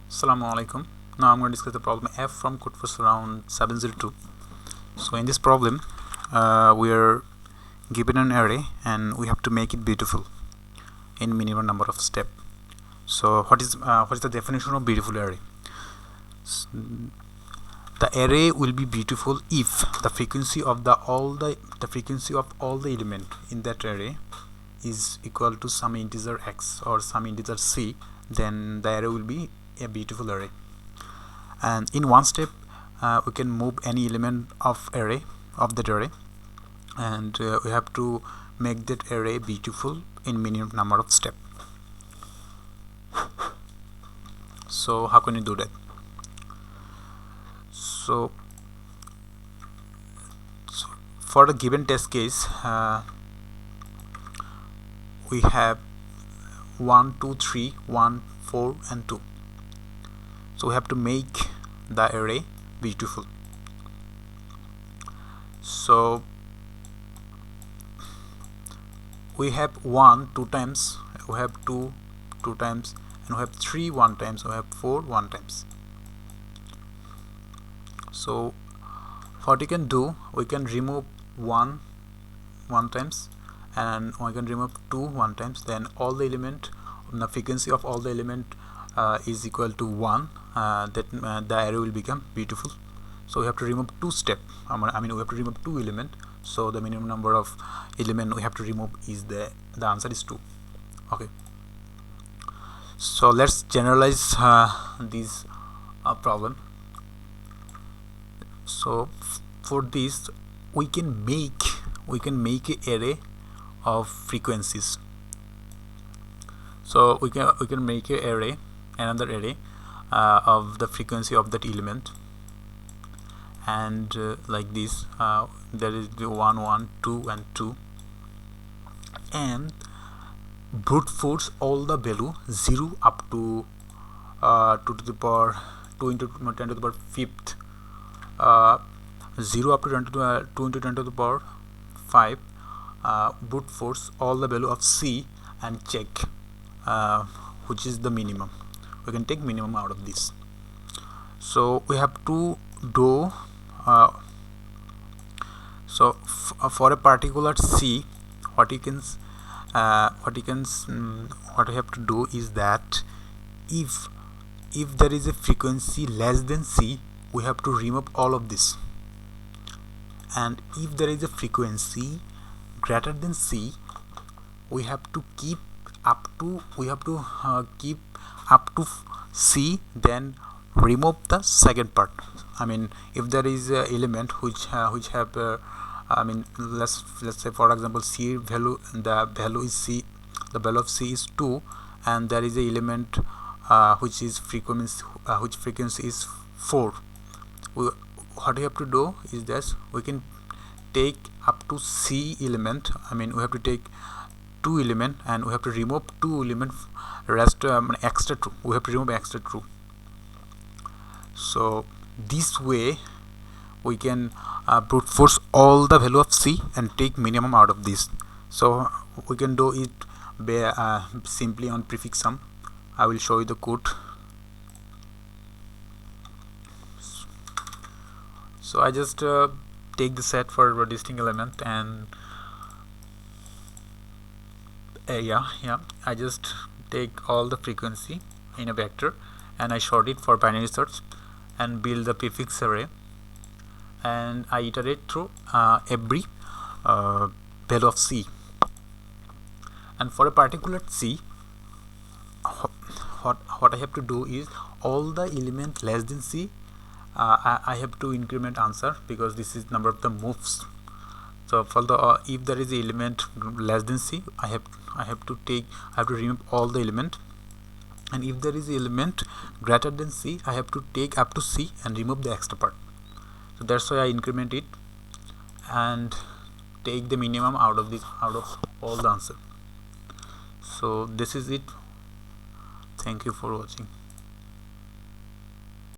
Assalamu alaikum. Now I'm going to discuss the problem F from Codeforce round 702. So in this problem, we are given an array and we have to make it beautiful in minimum number of steps. So what is the definition of beautiful array? The array will be beautiful if the frequency of all the element in that array is equal to some integer x or some integer c. Then the array will be a beautiful array. And in one step, we can move any element of that array, and we have to make that array beautiful in minimum number of steps. So how can you do that? So for the given test case, we have 1 2 3 1 4 and 2. So we have to make the array beautiful. So we have 1 2 times, we have 2 2 times, and we have 3 1 times, we have 4 1 times. So what we can do, we can remove 1 1 times, and we can remove 2 1 times. Then all the element, the frequency of all the element is equal to 1. The array will become beautiful. So we have to remove 2 steps. We have to remove 2 elements. So the minimum number of element we have to remove is the answer is 2. Okay. So let's generalize this problem. So for this, we can make an array of frequencies. So we can make another array of the frequency of that element, and like this, there is the 1 1 2 and 2, and brute force all the value 0 up to 2 to the power 2 into 10 to the power 5th, 0 up to 2 into 10 to the power 5, brute force all the value of c and check which is the minimum. We can take minimum out of this. So we have to do for a particular c, what we have to do is that if there is a frequency less than c, we have to remove all of this, and if there is a frequency greater than c, we have to keep up to c, then remove the second part. If there is a element which have let's say for example c value, the value is c, the value of c is 2, and there is a element which frequency is 4. What we have to do is this: we can take up to c element. We have to take 2 element, and we have to remove 2 element, rest extra 2. We have to remove extra 2. So this way we can brute force all the value of c and take minimum out of this. So we can do it simply on prefix sum. I will show you the code. So I just take the set for a distinct element, and I just take all the frequency in a vector, and I sort it for binary search and build the prefix array, and I iterate through every value of c. And for a particular c, what I have to do is all the element less than c, I have to increment answer, because this is number of the moves. So for the if there is an element less than c, I have to remove all the element, and if there is an element greater than c, I have to take up to c and remove the extra part. So that's why I increment it and take the minimum out of all the answer. So this is it. Thank you for watching.